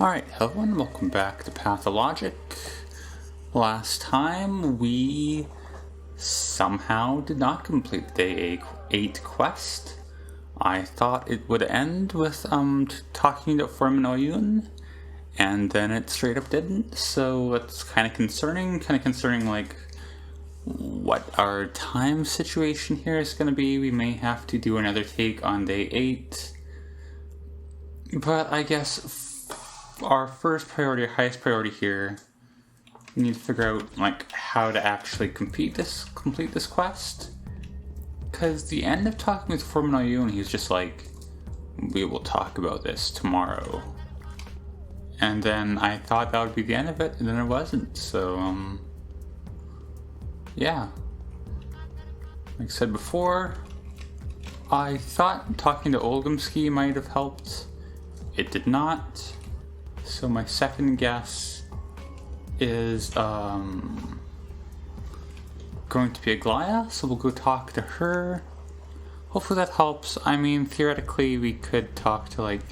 Alright, hello and welcome back to Pathologic. Last time we somehow did not complete the day 8 quest. I thought it would end with talking to Formanoyun, and then it straight up didn't, so it's kind of concerning like what our time situation here is going to be. We may have to do another take on day 8, but I guess our first priority, highest priority here, we need to figure out like how to actually complete this quest. Because the end of talking with Formanoyun, he's just like, we will talk about this tomorrow. And then I thought that would be the end of it, and then it wasn't. So yeah. Like I said before, I thought talking to Olgumsky might have helped. It did not. So my second guess is going to be Aglaya, so we'll go talk to her. Hopefully that helps. I mean, theoretically we could talk to like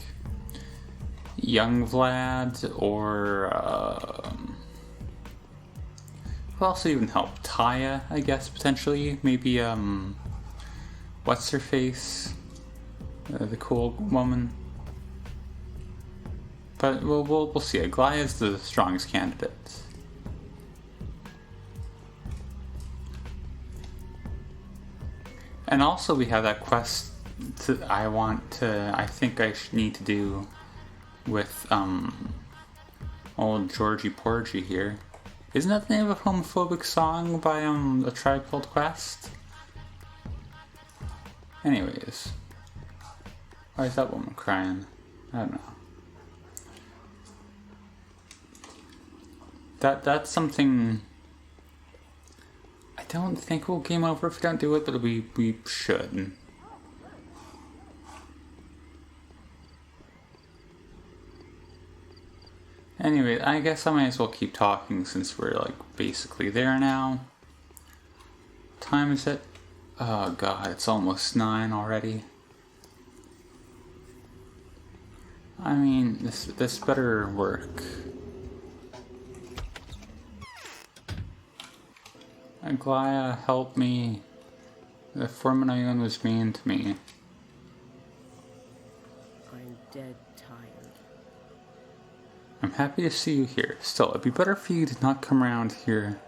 young Vlad, or who also even help? Taya, I guess, potentially. Maybe what's her face? The cool woman. But we'll see. Aglaya is the strongest candidate. And also we have that quest I think I need to do with old Georgie Porgy here. Isn't that the name of a homophobic song by a Tribe Called Quest? Anyways. Why is that woman crying? I don't know. That's something I don't think we'll game over if we don't do it, but we should. Anyway, I guess I might as well keep talking since we're like basically there now. What time is it? Oh god, it's almost 9 already. I mean, this better work. Aglaya, help me. The Formanoyun was mean to me. I'm dead tired. I'm happy to see you here. Still, it'd be better for you to not come around here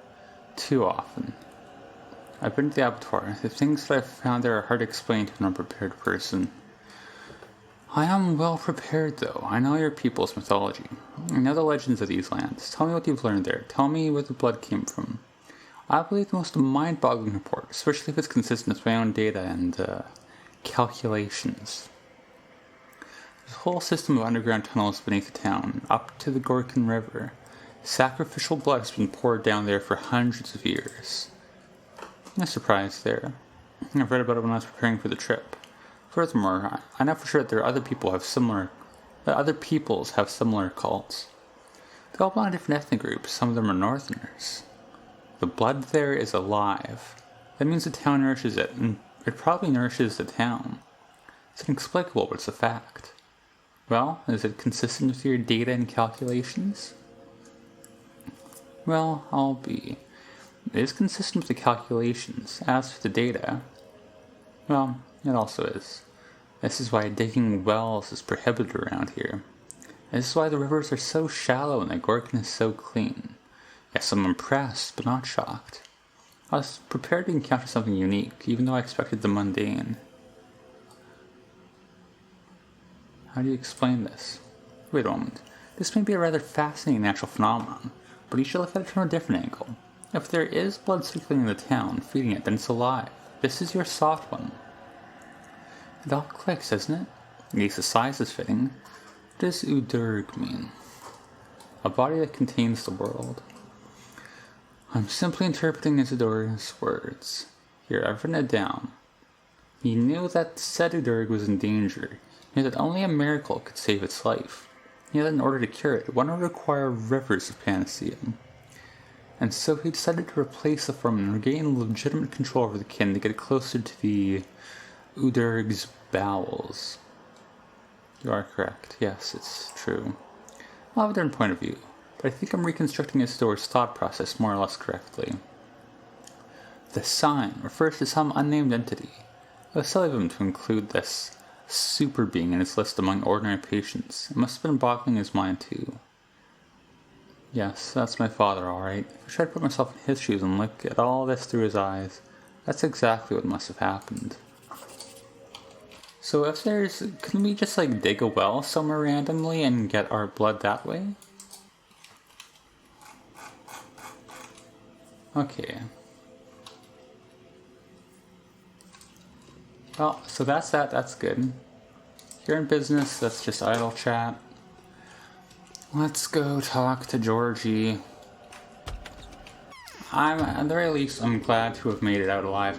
too often. I've been to the abattoir. The things that I've found there are hard to explain to an unprepared person. I am well prepared, though. I know your people's mythology. I know the legends of these lands. Tell me what you've learned there. Tell me where the blood came from. I believe the most mind-boggling report, especially if it's consistent with my own data and calculations. There's a whole system of underground tunnels beneath the town, up to the Gorkin River. Sacrificial blood has been poured down there for hundreds of years. No surprise there. I've read about it when I was preparing for the trip. Furthermore, I know for sure that other peoples have similar cults. They all belong to different ethnic groups. Some of them are Northerners. The blood there is alive. That means the town nourishes it, and it probably nourishes the town. It's inexplicable, but it's a fact. Well, is it consistent with your data and calculations? Well, I'll be. It is consistent with the calculations. As for the data, well, it also is. This is why digging wells is prohibited around here. This is why the rivers are so shallow and the Gorkin is so clean. Yes, I'm impressed, but not shocked. I was prepared to encounter something unique, even though I expected the mundane. How do you explain this? Wait a moment. This may be a rather fascinating natural phenomenon, but you should look at it from a different angle. If there is blood circulating in the town, feeding it, then it's alive. This is your soft one. It all clicks, doesn't it? At least the size is fitting. What does Udurg mean? A body that contains the world. I'm simply interpreting Isidor's words. Here, I've written it down. He knew that said Udurg was in danger. He knew that only a miracle could save its life. He knew that in order to cure it, one would require rivers of Panacea. And so he decided to replace the form and regain legitimate control over the kin to get closer to the Udurg's bowels. You are correct. Yes, it's true. I'll have a different point of view, but I think I'm reconstructing Isidore's thought process more or less correctly. The sign refers to some unnamed entity. It was silly of him to include this super being in his list among ordinary patients. It must have been boggling his mind too. Yes, that's my father, alright. If I try to put myself in his shoes and look at all this through his eyes, that's exactly what must have happened. So if can we just dig a well somewhere randomly and get our blood that way? Okay. Well, so that's that's good. Here in business, that's just idle chat. Let's go talk to Georgie. At the very least, I'm glad to have made it out alive.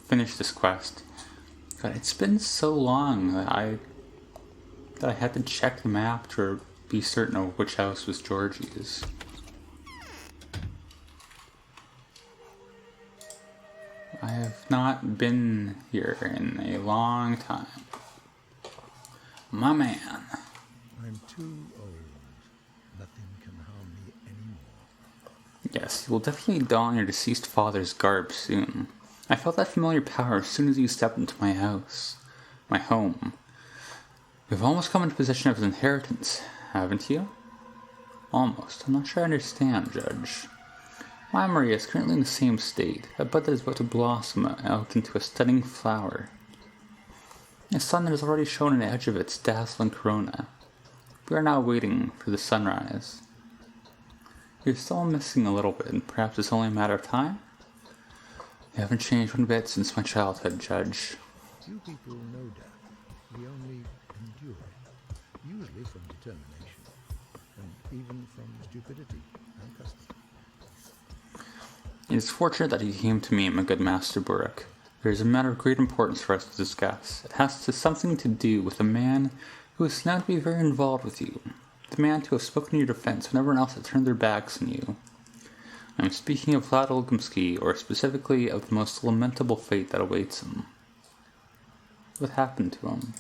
Finished this quest. God, it's been so long that I had to check the map to be certain of which house was Georgie's. I have not been here in a long time. My man. I'm too old. Nothing can harm me anymore. Yes, you will definitely don your deceased father's garb soon. I felt that familiar power as soon as you stepped into my house. My home. You've almost come into possession of his inheritance, haven't you? Almost. I'm not sure I understand, Judge. My Maria is currently in the same state, a bud that is about to blossom out into a stunning flower. A sun that has already shown an edge of its dazzling corona. We are now waiting for the sunrise. You're still missing a little bit, and perhaps it's only a matter of time? You haven't changed one bit since my childhood, Judge. Few people know death. We only endure it, usually from determination, and even from stupidity and custom. It is fortunate that you came to me, my good Master Buruk. There is a matter of great importance for us to discuss. It has something to do with a man who is now to be very involved with you. The man to have spoken in your defense when everyone else had turned their backs on you. I am speaking of Vlad Olgumsky, or specifically of the most lamentable fate that awaits him. What happened to him?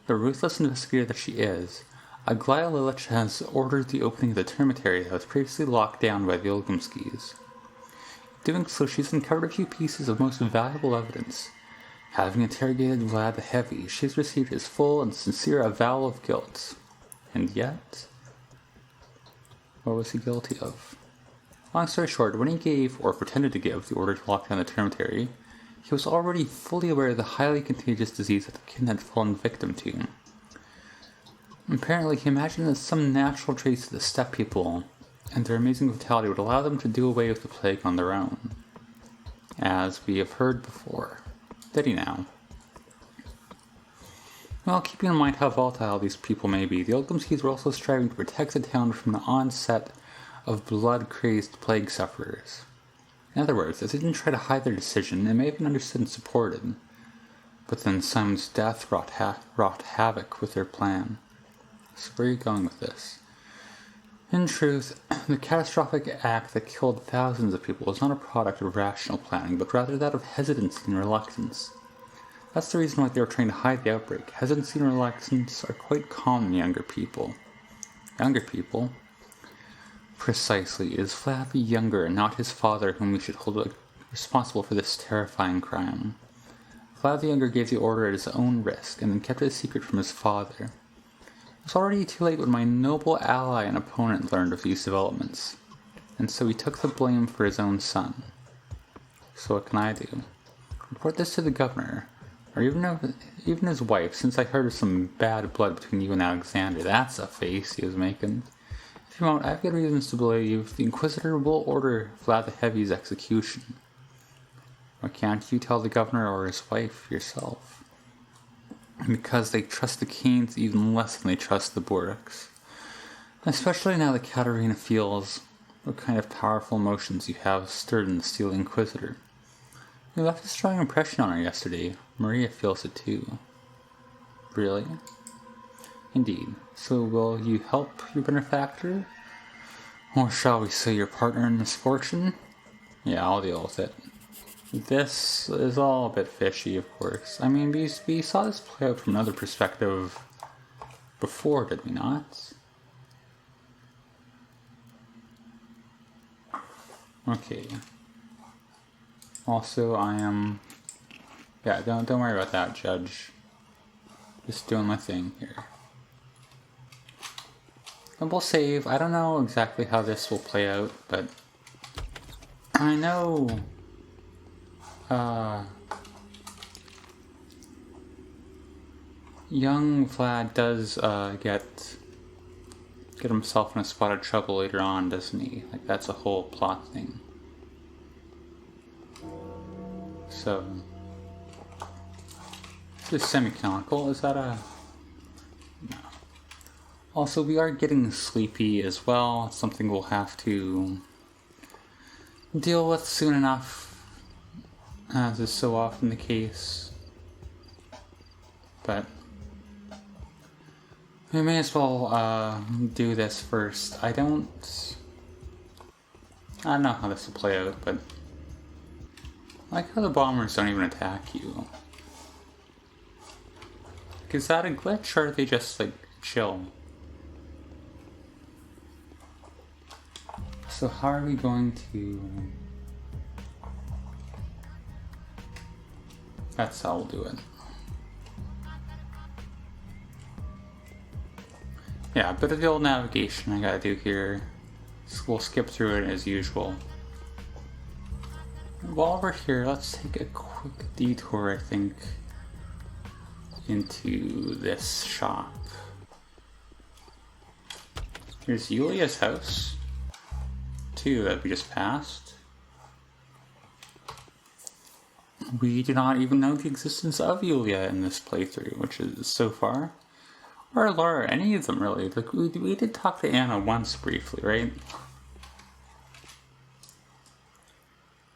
The ruthless investigator that she is, Aglaya Lilich has ordered the opening of the termitary that was previously locked down by the Olgumskys. Doing so, she's uncovered a few pieces of most valuable evidence. Having interrogated Vlad the Heavy, she's received his full and sincere avowal of guilt. And yet, what was he guilty of? Long story short, when he gave, or pretended to give, the order to lock down the termitary, he was already fully aware of the highly contagious disease that the kin had fallen victim to. Apparently, he imagined that some natural traits of the steppe people and their amazing vitality would allow them to do away with the plague on their own. As we have heard before. Did he now? Well, keeping in mind how volatile these people may be, the Olgumskys were also striving to protect the town from the onset of blood-crazed plague sufferers. In other words, as they didn't try to hide their decision, it may have been understood and supported. But then Simon's death wrought havoc with their plan. So where are you going with this? In truth, the catastrophic act that killed thousands of people was not a product of rational planning, but rather that of hesitancy and reluctance. That's the reason why they were trying to hide the outbreak. Hesitancy and reluctance are quite common in younger people. Younger people? Precisely. It is Vlad the Younger and not his father whom we should hold responsible for this terrifying crime. Vlad the Younger gave the order at his own risk, and then kept it a secret from his father. It was already too late when my noble ally and opponent learned of these developments, and so he took the blame for his own son. So what can I do? Report this to the governor, or even his wife, since I heard of some bad blood between you and Alexander. That's a face he was making. If you want, I've good reasons to believe the Inquisitor will order Vlad the Heavy's execution. Why can't you tell the governor or his wife yourself? Because they trust the Canes even less than they trust the Boruks. Especially now that Katerina feels what kind of powerful emotions you have stirred in the Steel Inquisitor. You left a strong impression on her yesterday. Maria feels it too. Really? Indeed. So will you help your benefactor? Or shall we say your partner in misfortune? Yeah, I'll deal with it. This is all a bit fishy, of course. I mean, we saw this play out from another perspective before, did we not? Okay. Also, I am... Yeah, don't worry about that, Judge. Just doing my thing here. And we'll save. I don't know exactly how this will play out, but... I know... young Vlad does, get himself in a spot of trouble later on, doesn't he? Like, that's a whole plot thing. So... This is semi-canonical. Is that a... No. Also, we are getting sleepy as well. It's something we'll have to deal with soon enough, as is so often the case. But we may as well do this first. I don't know how this will play out, but I like how the bombers don't even attack you. Is that a glitch, or are they just, like, chill? So how are we going to... That's how we'll do it. Yeah, a bit of the old navigation I gotta do here. So we'll skip through it as usual. While we're here, let's take a quick detour, I think, into this shop. Here's Yulia's house, too, that we just passed. We do not even know the existence of Yulia in this playthrough, which is so far. Or Laura, any of them really. Like, we did talk to Anna once briefly, right?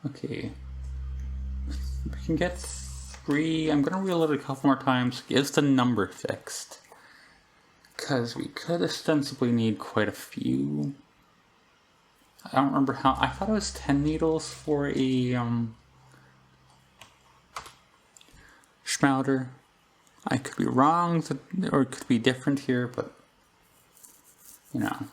Okay. We can get 3. I'm gonna reload it a couple more times. Is the number fixed? Because we could ostensibly need quite a few. I don't remember how. I thought it was 10 needles for a Schmouder. I could be wrong, or it could be different here, but you know.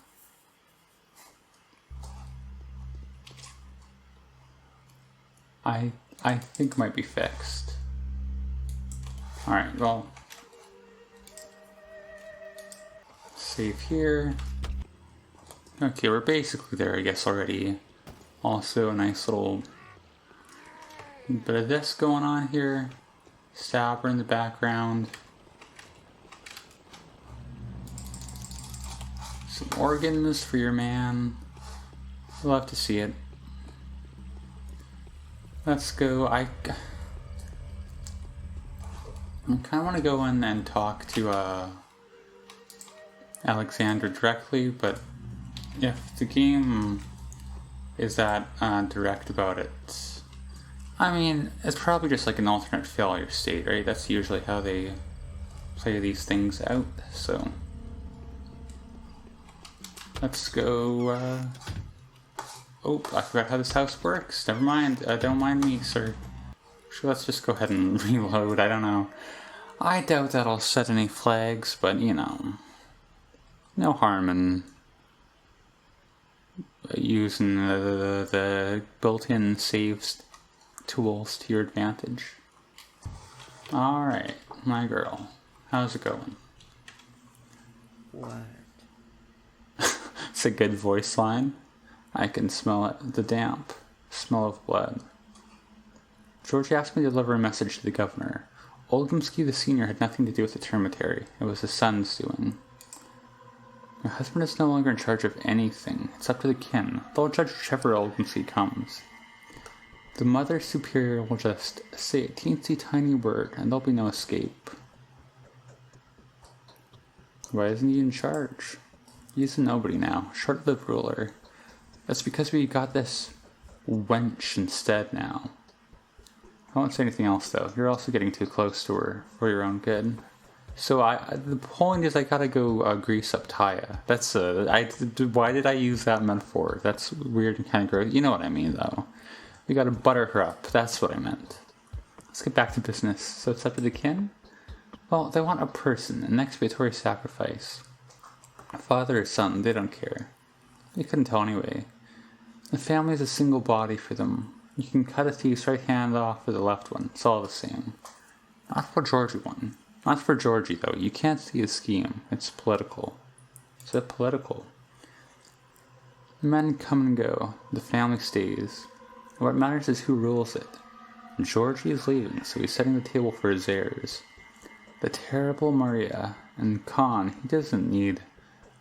I think it might be fixed. Alright, well, save here. Okay, we're basically there, I guess, already. Also, a nice little bit of this going on here. Stabber in the background. Some organs for your man. Love to see it. Let's go. I kind of want to go in and talk to Alexandra directly, but if the game is that direct about it, I mean, it's probably just like an alternate failure state, right? That's usually how they play these things out, so let's go. Oh, I forgot how this house works. Never mind. Don't mind me, sir. So let's just go ahead and reload. I don't know. I doubt that'll set any flags, but you know, no harm in using the built-in saves tools to your advantage. Alright, my girl. How's it going? What? It's a good voice line. I can smell it. The damp smell of blood. George asked me to deliver a message to the governor. Oldumsky the senior had nothing to do with the termitary. It was his son's doing. Your husband is no longer in charge of anything. It's up to the kin. They'll judge whichever Oldumsky comes. The Mother Superior will just say a teensy tiny word, and there'll be no escape. Why isn't he in charge? He's a nobody now, short-lived ruler. That's because we got this wench instead now. I won't say anything else though. You're also getting too close to her for your own good. So the point is I gotta go grease up Taya. That's why did I use that metaphor? That's weird and kind of gross. You know what I mean though. We gotta butter her up. That's what I meant. Let's get back to business. So it's up to the kin. Well, they want a person, an expiatory sacrifice. Father or son, they don't care. They couldn't tell anyway. The family is a single body for them. You can cut a thief's right hand off with the left one. It's all the same. Not for Georgie one. Not for Georgie, though. You can't see the scheme. It's political. Is it political? Men come and go. The family stays. What matters is who rules it. Georgie is leaving, so he's setting the table for his heirs. The terrible Maria. And Khan, he doesn't need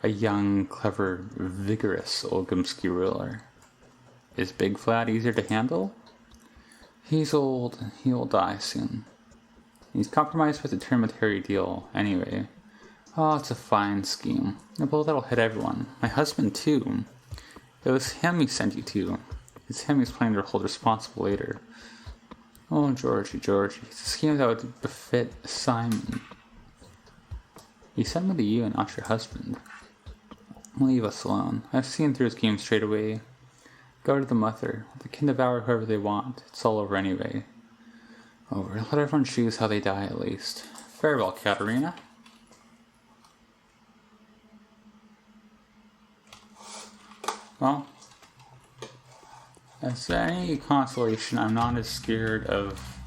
a young, clever, vigorous Olgumsky ruler. Is Big Vlad easier to handle? He's old. He'll die soon. He's compromised with the Termitary deal, anyway. Oh, it's a fine scheme. A blow that'll hit everyone. My husband, too. It was him he sent you to. It's him he's planning to hold responsible later. Oh, Georgie. It's a scheme that would befit Simon. He sent me to you and not your husband. Leave us alone. I've seen through his game straight away. Go to the mother. They can devour whoever they want. It's all over anyway. Over. Let everyone choose how they die, at least. Farewell, Katerina. Well, as any consolation, I'm not as scared of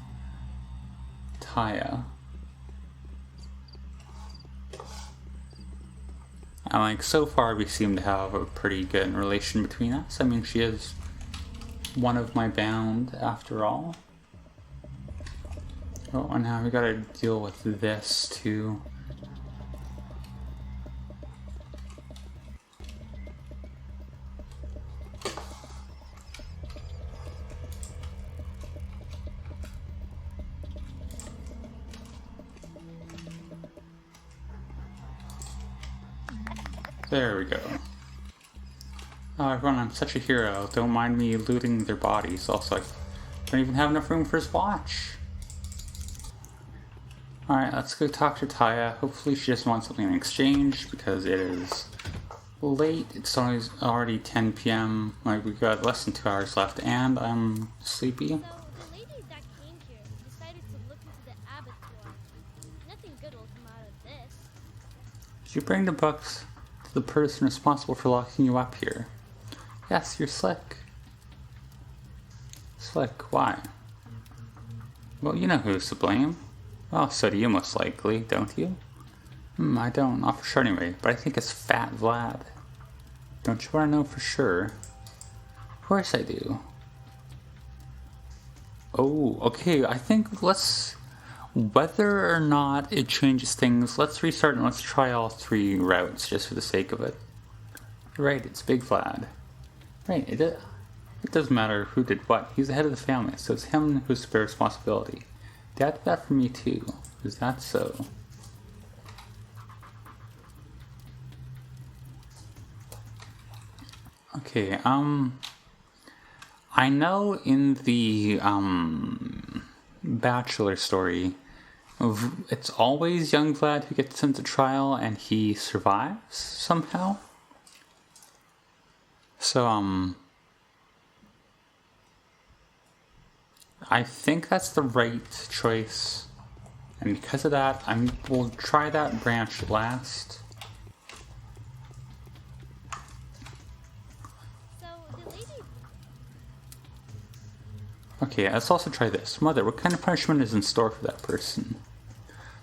Taya. And like, so far we seem to have a pretty good relation between us. I mean, she is one of my band, after all. Oh, and now we gotta deal with this, too. There we go. Oh, everyone, I'm such a hero. Don't mind me looting their bodies. Also, I don't even have enough room for his watch. Alright, let's go talk to Taya. Hopefully she just wants something in exchange, because it is late. It's already 10 p.m. Like, we've got less than 2 hours left, and I'm sleepy. So, the ladies that came here decided to look into the abattoir. Nothing good will come out of this. Did you bring the books to the person responsible for locking you up here? Yes, you're Slick. Slick, why? Well, you know who's to blame. Well, so do you most likely, don't you? I don't, not for sure anyway, but I think it's Fat Vlad. Don't you want to know for sure? Of course I do. Oh, okay, I think let's... Whether or not it changes things, let's restart and let's try all 3 routes just for the sake of it. Right, it's Big Vlad. Right, it doesn't matter who did what. He's the head of the family, so it's him who's to bear responsibility. Dad did that for me too. Is that so? Okay, I know in the, Bachelor story, it's always young Vlad who gets sent to trial and he survives somehow. So, I think that's the right choice, and because of that, we'll try that branch last. So, the ladies... Okay, let's also try this. Mother, what kind of punishment is in store for that person?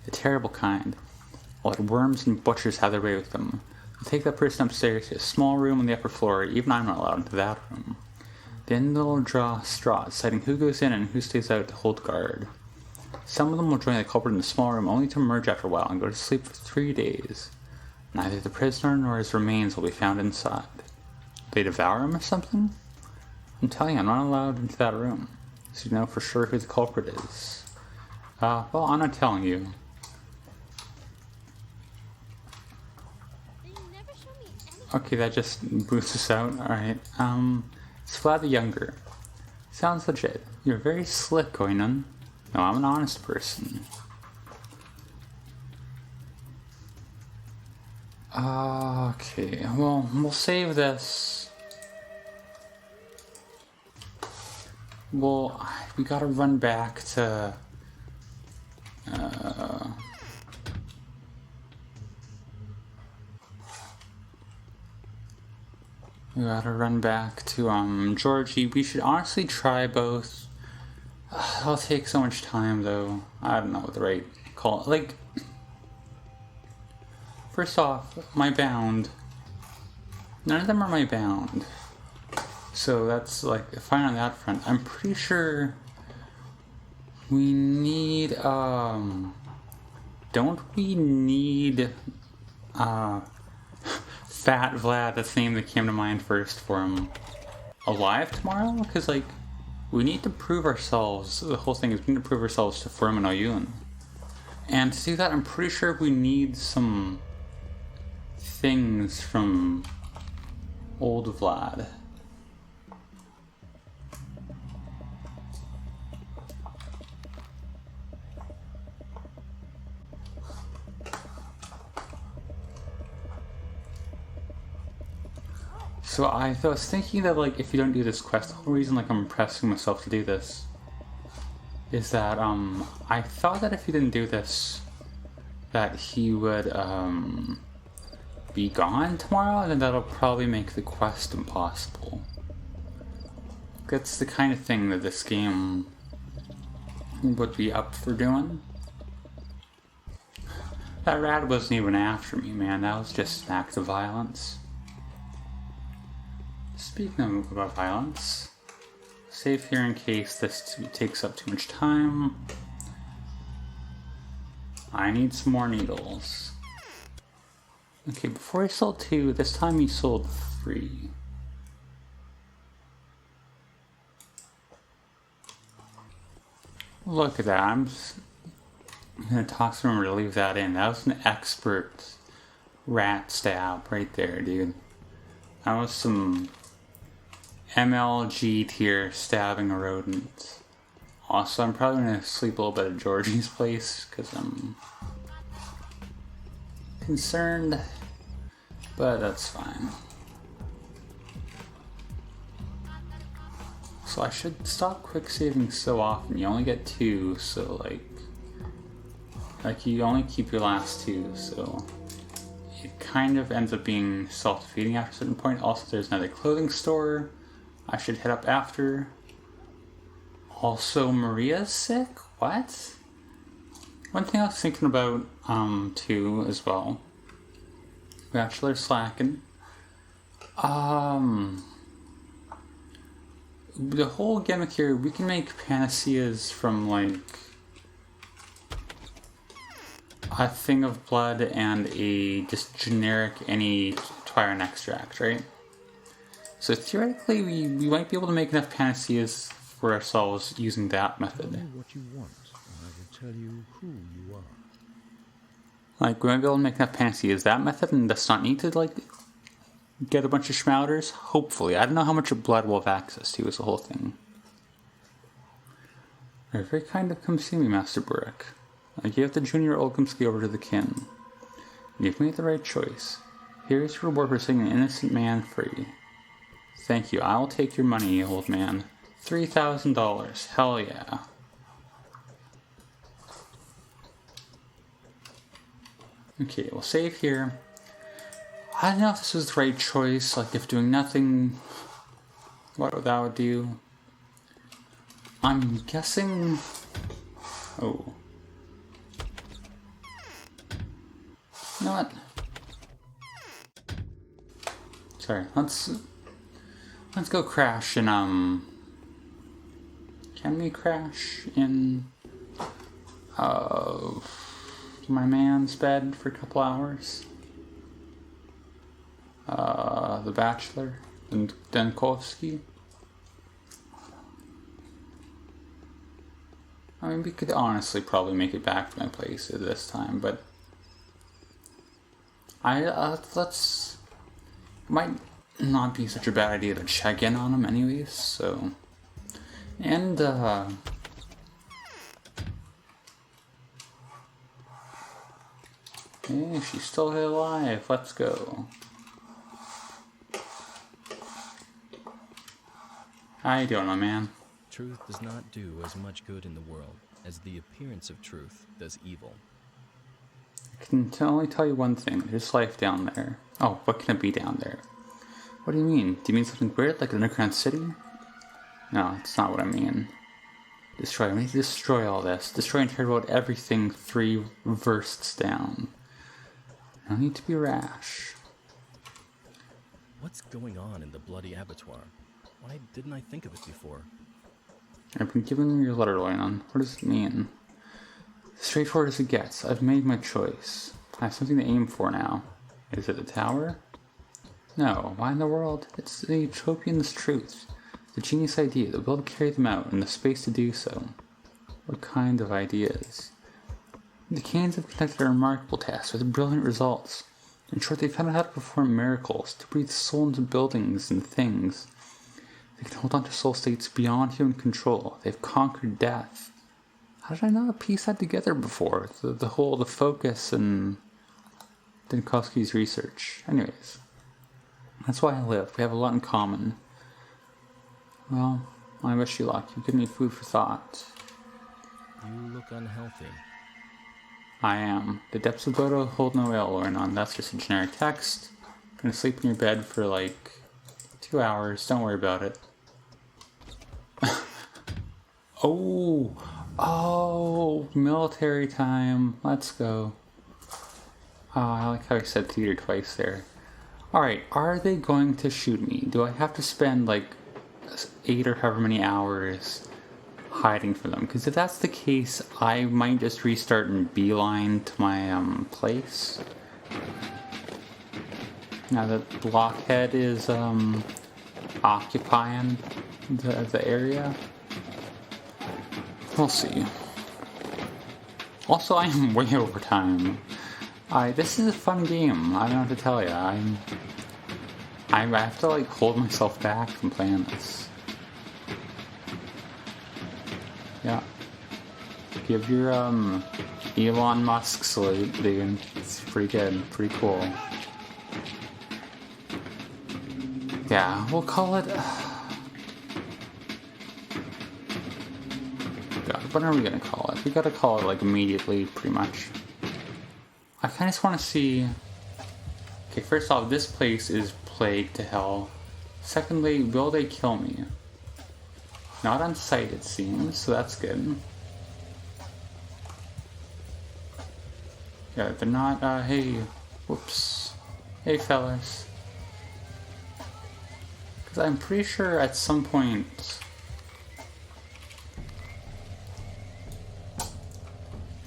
The terrible kind. I'll let worms and butchers have their way with them. They'll take that person upstairs to a small room on the upper floor. Even I'm not allowed into that room. Then they'll draw straws, deciding who goes in and who stays out to hold guard. Some of them will join the culprit in the small room only to emerge after a while and go to sleep for 3 days. Neither the prisoner nor his remains will be found inside. They devour him or something? I'm telling you, I'm not allowed into that room. So you know for sure who the culprit is. Well, I'm not telling you. They never show me anything. Okay, that just boosts us out. Alright, it's Vlad the Younger. Sounds legit. You're very slick, Oinan. No, I'm an honest person. Okay, well, we'll save this. Well, we gotta run back to... We gotta run back to, Georgie. We should honestly try both. It'll take so much time, though. I don't know what the right call. Like, first off, my bound. None of them are my bound. So that's, like, fine on that front. I'm pretty sure we need, don't we need, Fat Vlad, that's the name that came to mind first for him, alive tomorrow? Because, like, we need to prove ourselves. The whole thing is we need to prove ourselves to Furim and Oyun. And to do that, I'm pretty sure we need some things from old Vlad. So I was thinking that, like, if you don't do this quest, the whole reason, like, I'm pressing myself to do this is that, I thought that if you didn't do this, that he would, be gone tomorrow, and then that'll probably make the quest impossible. That's the kind of thing that this game would be up for doing. That rat wasn't even after me, man. That was just an act of violence. Speaking about violence, save here in case this takes up too much time. I need some more needles. Okay, before I sold 2, this time he sold 3. Look at that, I'm gonna toss him to leave that in. That was an expert rat stab right there, dude. That was some MLG tier stabbing a rodent. Also, I'm probably gonna sleep a little bit at Georgie's place because I'm concerned, but that's fine. So I should stop quick saving so often. You only get 2, so like you only keep your last 2, so it kind of ends up being self-defeating after a certain point. Also, there's another clothing store I should hit up after. Also, Maria's sick? What? One thing I was thinking about, too, as well. Bachelor slacking. The whole gimmick here, we can make panaceas from, like, a thing of blood and a just generic any Twiron extract, right? So theoretically, we might be able to make enough panaceas for ourselves using that method. Tell me what you want, and I will tell you who you are. Like, we might be able to make enough panaceas that method, and does not need to, like, get a bunch of schmouters. Hopefully. I don't know how much blood we'll have access to is the whole thing. You're very kind of come see me, Master Burek. I gave the junior Olkumski over to the kin. You've made the right choice. Here's your reward for setting an innocent man free. Thank you. I will take your money, old man. $3,000. Hell yeah. Okay, we'll save here. I don't know if this was the right choice, like if doing nothing, what that would do. I'm guessing... Oh. You know what? Sorry, let's go crash in, can we crash in, my man's bed for a couple hours? The Bachelor and Denkovsky. I mean, we could honestly probably make it back to my place at this time, but let's... Might not be such a bad idea to check in on him anyways, so... And, hey, she's still alive, let's go. How you doing, my man? Truth does not do as much good in the world as the appearance of truth does evil. I can only tell you one thing. There's life down there. Oh, what can it be down there? What do you mean? Do you mean something weird, like an underground city? No, that's not what I mean. Destroy. We need to destroy all this. Destroy and tear about everything 3 versts down. No need to be rash. What's going on in the bloody abattoir? Why didn't I think of it before? I've been giving you your letter, Leon. What does it mean? Straightforward as it gets. I've made my choice. I have something to aim for now. Is it a tower? No. Why in the world? It's the utopian's truth. The genius idea, the will to carry them out, and the space to do so. What kind of ideas? The Canes have conducted a remarkable test with brilliant results. In short, they've found out how to perform miracles, to breathe soul into buildings and things. They can hold on to soul states beyond human control. They've conquered death. How did I not piece that together before? The focus and Dinkowski's research. Anyways, that's why I live. We have a lot in common. Well, I wish you luck. You give me food for thought. You look unhealthy. I am. The depths of Bodo hold no ill, Lornon. That's just a generic text. I'm gonna sleep in your bed for like 2 hours. Don't worry about it. Oh, military time. Let's go. Oh, I like how I said theater twice there. Alright, are they going to shoot me? Do I have to spend like 8 or however many hours hiding from them? Because if that's the case, I might just restart and beeline to my place. Now that Blockhead is occupying the area. We'll see. Also, I am way over time. This is a fun game. I don't know what to tell you. I have to like hold myself back from playing this. Yeah. Give your Elon Musk salute, dude. It's pretty good, pretty cool. Yeah, we'll call it. God, what are we gonna call it? We gotta call it like immediately, pretty much. I kinda just wanna see. Okay, first off, this place is plagued to hell. Secondly, will they kill me? Not on sight, it seems, so that's good. Yeah, they're not, hey, whoops. Hey, fellas. Because I'm pretty sure at some point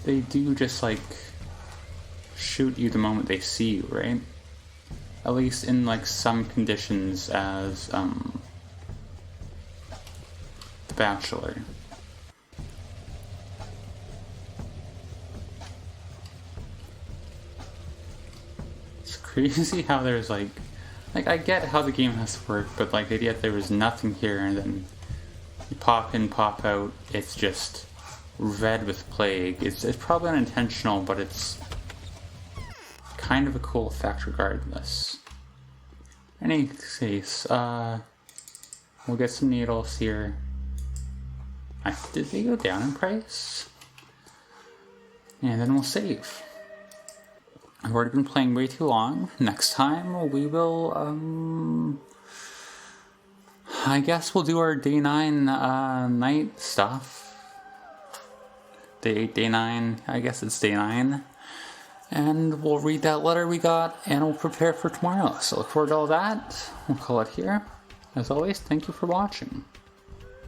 they do just, like, shoot you the moment they see you, right? At least in, like, some conditions as, The Bachelor. It's crazy how there's, like, I get how the game has to work, but, like, the idea that there was nothing here and then you pop in, pop out, it's just red with plague. It's probably unintentional, but it's kind of a cool effect regardless. In any case, we'll get some needles here. Did they go down in price? And then we'll save. I've already been playing way too long. Next time we will, I guess we'll do our day 9 night stuff. Day 8, day 9, I guess it's day 9. And we'll read that letter we got and we'll prepare for tomorrow. So look forward to all that. We'll call it here. As always, thank you for watching.